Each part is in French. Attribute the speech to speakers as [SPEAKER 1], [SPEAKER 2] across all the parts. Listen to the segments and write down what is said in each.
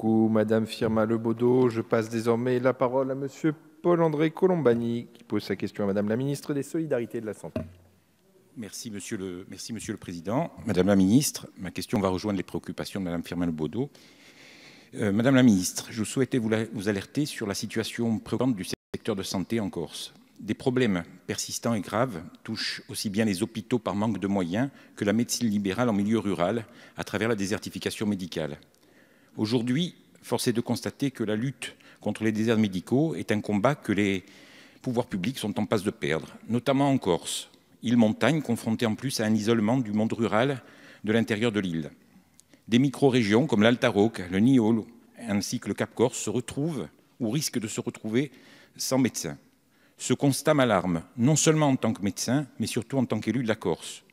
[SPEAKER 1] beaucoup, Madame Firmin Lebaudot. Je passe désormais la parole à Monsieur Paul-André Colombani, qui pose sa question à Madame la Ministre des Solidarités et de la Santé.
[SPEAKER 2] Merci, Monsieur le Président. Madame la Ministre, ma question va rejoindre les préoccupations de Madame Firmin Lebaudot. Madame la Ministre, je souhaitais vous alerter sur la situation préoccupante du secteur de santé en Corse. Des problèmes persistants et graves touchent aussi bien les hôpitaux par manque de moyens que la médecine libérale en milieu rural à travers la désertification médicale. Aujourd'hui, force est de constater que la lutte contre les déserts médicaux est un combat que les pouvoirs publics sont en passe de perdre, notamment en Corse, île montagne confrontée en plus à un isolement du monde rural de l'intérieur de l'île. Des micro-régions comme l'Alta Rocca, le Niol ainsi que le Cap Corse se retrouvent ou risquent de se retrouver sans médecins. Ce constat m'alarme, non seulement en tant que médecin, mais surtout en tant qu'élu de la Corse.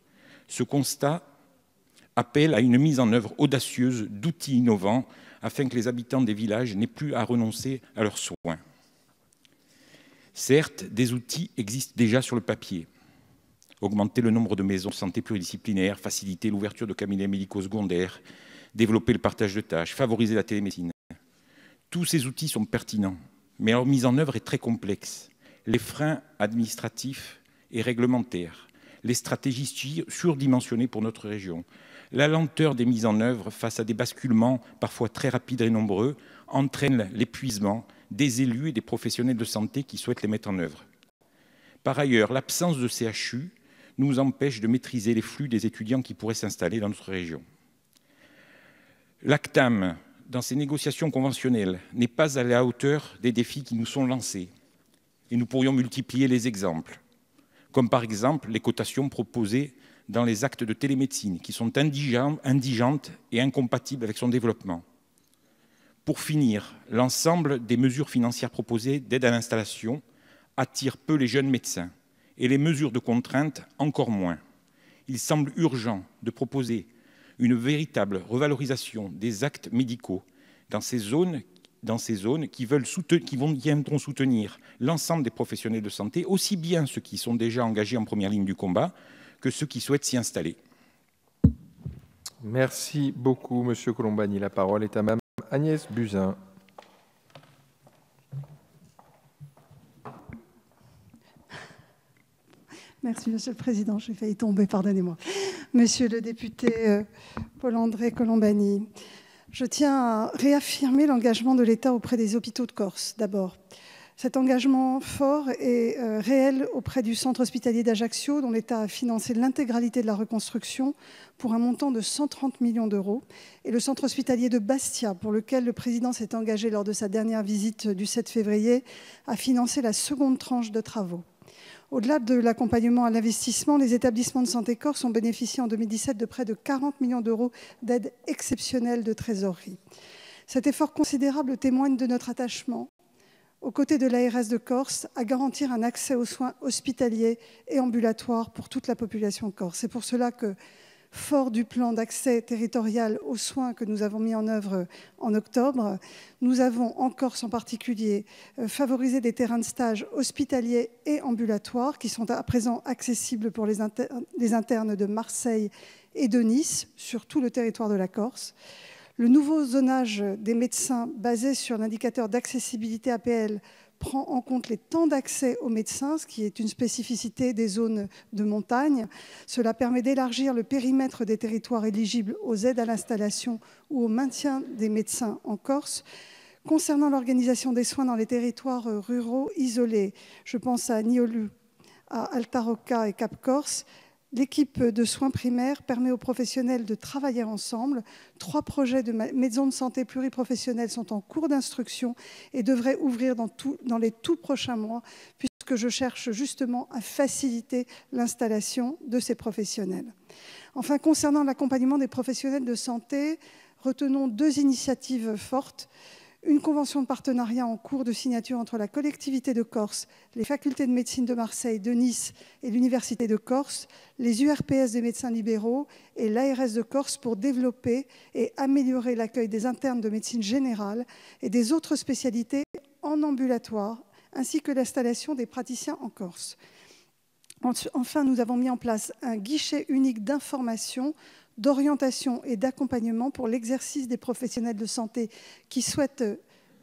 [SPEAKER 2] Ce constat appelle à une mise en œuvre audacieuse d'outils innovants afin que les habitants des villages n'aient plus à renoncer à leurs soins. Certes, des outils existent déjà sur le papier. Augmenter le nombre de maisons de santé pluridisciplinaires, faciliter l'ouverture de cabinets médicaux secondaires, développer le partage de tâches, favoriser la télémédecine. Tous ces outils sont pertinents, mais leur mise en œuvre est très complexe. Les freins administratifs et réglementaires, les stratégies surdimensionnées pour notre région, la lenteur des mises en œuvre face à des basculements parfois très rapides et nombreux entraînent l'épuisement des élus et des professionnels de santé qui souhaitent les mettre en œuvre. Par ailleurs, l'absence de CHU nous empêche de maîtriser les flux des étudiants qui pourraient s'installer dans notre région. L'ACTAM, dans ses négociations conventionnelles, n'est pas à la hauteur des défis qui nous sont lancés. Et nous pourrions multiplier les exemples, comme par exemple les cotations proposées dans les actes de télémédecine, qui sont indigentes et incompatibles avec son développement. Pour finir, l'ensemble des mesures financières proposées d'aide à l'installation attirent peu les jeunes médecins, et les mesures de contrainte encore moins. Il semble urgent de proposer une véritable revalorisation des actes médicaux dans ces zones qui viendront soutenir l'ensemble des professionnels de santé, aussi bien ceux qui sont déjà engagés en première ligne du combat que ceux qui souhaitent s'y installer.
[SPEAKER 1] Merci beaucoup, Monsieur Colombani. La parole est à Madame Agnès Buzyn.
[SPEAKER 3] Merci, Monsieur le Président. J'ai failli tomber, pardonnez-moi. Monsieur le député Paul-André Colombani, je tiens à réaffirmer l'engagement de l'État auprès des hôpitaux de Corse, d'abord. Cet engagement fort est réel auprès du centre hospitalier d'Ajaccio, dont l'État a financé l'intégralité de la reconstruction pour un montant de 130 millions d'euros, et le centre hospitalier de Bastia, pour lequel le Président s'est engagé lors de sa dernière visite du 7 février, à financer la seconde tranche de travaux. Au-delà de l'accompagnement à l'investissement, les établissements de santé corse ont bénéficié en 2017 de près de 40 millions d'euros d'aide exceptionnelle de trésorerie. Cet effort considérable témoigne de notre attachement, aux côtés de l'ARS de Corse, à garantir un accès aux soins hospitaliers et ambulatoires pour toute la population corse. C'est pour cela que, fort du plan d'accès territorial aux soins que nous avons mis en œuvre en octobre, nous avons, en Corse en particulier, favorisé des terrains de stage hospitaliers et ambulatoires qui sont à présent accessibles pour les internes de Marseille et de Nice, sur tout le territoire de la Corse. Le nouveau zonage des médecins basé sur l'indicateur d'accessibilité APL prend en compte les temps d'accès aux médecins, ce qui est une spécificité des zones de montagne. Cela permet d'élargir le périmètre des territoires éligibles aux aides à l'installation ou au maintien des médecins en Corse. Concernant l'organisation des soins dans les territoires ruraux isolés, je pense à Niolu, à Alta Rocca et Cap Corse, l'équipe de soins primaires permet aux professionnels de travailler ensemble. 3 projets de maisons de santé pluriprofessionnelles sont en cours d'instruction et devraient ouvrir dans les tout prochains mois, puisque je cherche justement à faciliter l'installation de ces professionnels. Enfin, concernant l'accompagnement des professionnels de santé, retenons 2 initiatives fortes. Une convention de partenariat en cours de signature entre la collectivité de Corse, les facultés de médecine de Marseille, de Nice et l'Université de Corse, les URPS des médecins libéraux et l'ARS de Corse pour développer et améliorer l'accueil des internes de médecine générale et des autres spécialités en ambulatoire, ainsi que l'installation des praticiens en Corse. Enfin, nous avons mis en place un guichet unique d'information d'orientation et d'accompagnement pour l'exercice des professionnels de santé qui souhaitent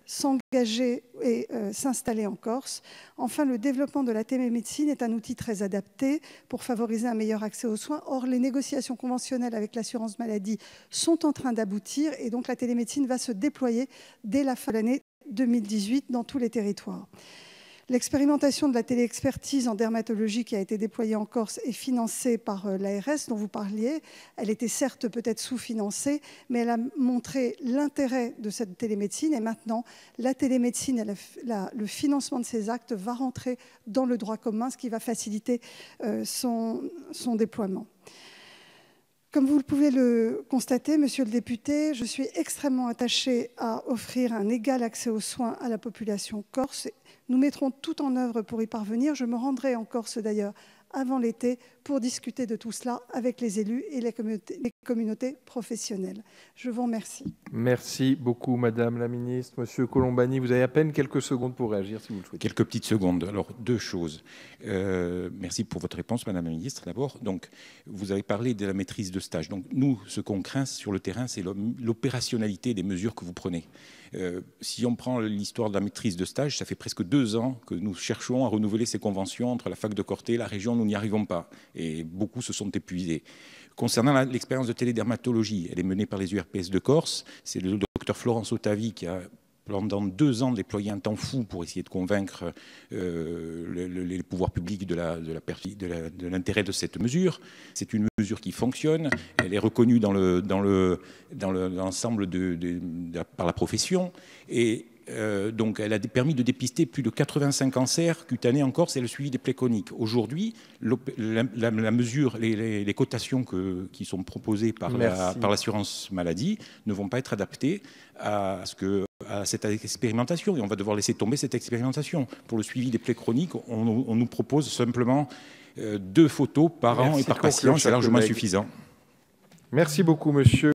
[SPEAKER 3] s'engager et s'installer en Corse. Enfin, le développement de la télémédecine est un outil très adapté pour favoriser un meilleur accès aux soins. Or, les négociations conventionnelles avec l'assurance maladie sont en train d'aboutir et donc la télémédecine va se déployer dès la fin de l'année 2018 dans tous les territoires. L'expérimentation de la téléexpertise en dermatologie qui a été déployée en Corse est financée par l'ARS dont vous parliez. Elle était certes peut-être sous-financée, mais elle a montré l'intérêt de cette télémédecine. Et maintenant, la télémédecine et le financement de ces actes va rentrer dans le droit commun, ce qui va faciliter son déploiement. Comme vous pouvez le constater, monsieur le député, je suis extrêmement attachée à offrir un égal accès aux soins à la population corse. Nous mettrons tout en œuvre pour y parvenir. Je me rendrai en Corse d'ailleurs avant l'été pour discuter de tout cela avec les élus et les communautés professionnelles. Je vous remercie.
[SPEAKER 1] Merci beaucoup, Madame la Ministre. Monsieur Colombani, vous avez à peine quelques secondes pour réagir, si vous le souhaitez.
[SPEAKER 2] Quelques petites secondes. Alors, deux choses. Merci pour votre réponse, Madame la Ministre, d'abord. Donc, vous avez parlé de la maîtrise de stage. Donc, nous, ce qu'on craint sur le terrain, c'est l'opérationnalité des mesures que vous prenez. Si on prend l'histoire de la maîtrise de stage, ça fait presque 2 ans que nous cherchons à renouveler ces conventions entre la fac de Corté et la région. Nous n'y arrivons pas. Et beaucoup se sont épuisés. Concernant l'expérience de télédermatologie, elle est menée par les URPS de Corse. C'est le docteur Florence Otavi qui a pendant 2 ans déployé un temps fou pour essayer de convaincre les pouvoirs publics de l'intérêt de cette mesure. C'est une mesure qui fonctionne. Elle est reconnue dans l'ensemble par la profession. Et donc, elle a permis de dépister plus de 85 cancers cutanés en Corse et le suivi des plaies chroniques. Aujourd'hui, la mesure, les cotations qui sont proposées par l'assurance maladie ne vont pas être adaptées à cette expérimentation. Et on va devoir laisser tomber cette expérimentation. Pour le suivi des plaies chroniques, on nous propose simplement 2 photos par an et par patient. C'est largement insuffisant.
[SPEAKER 1] Merci beaucoup, monsieur.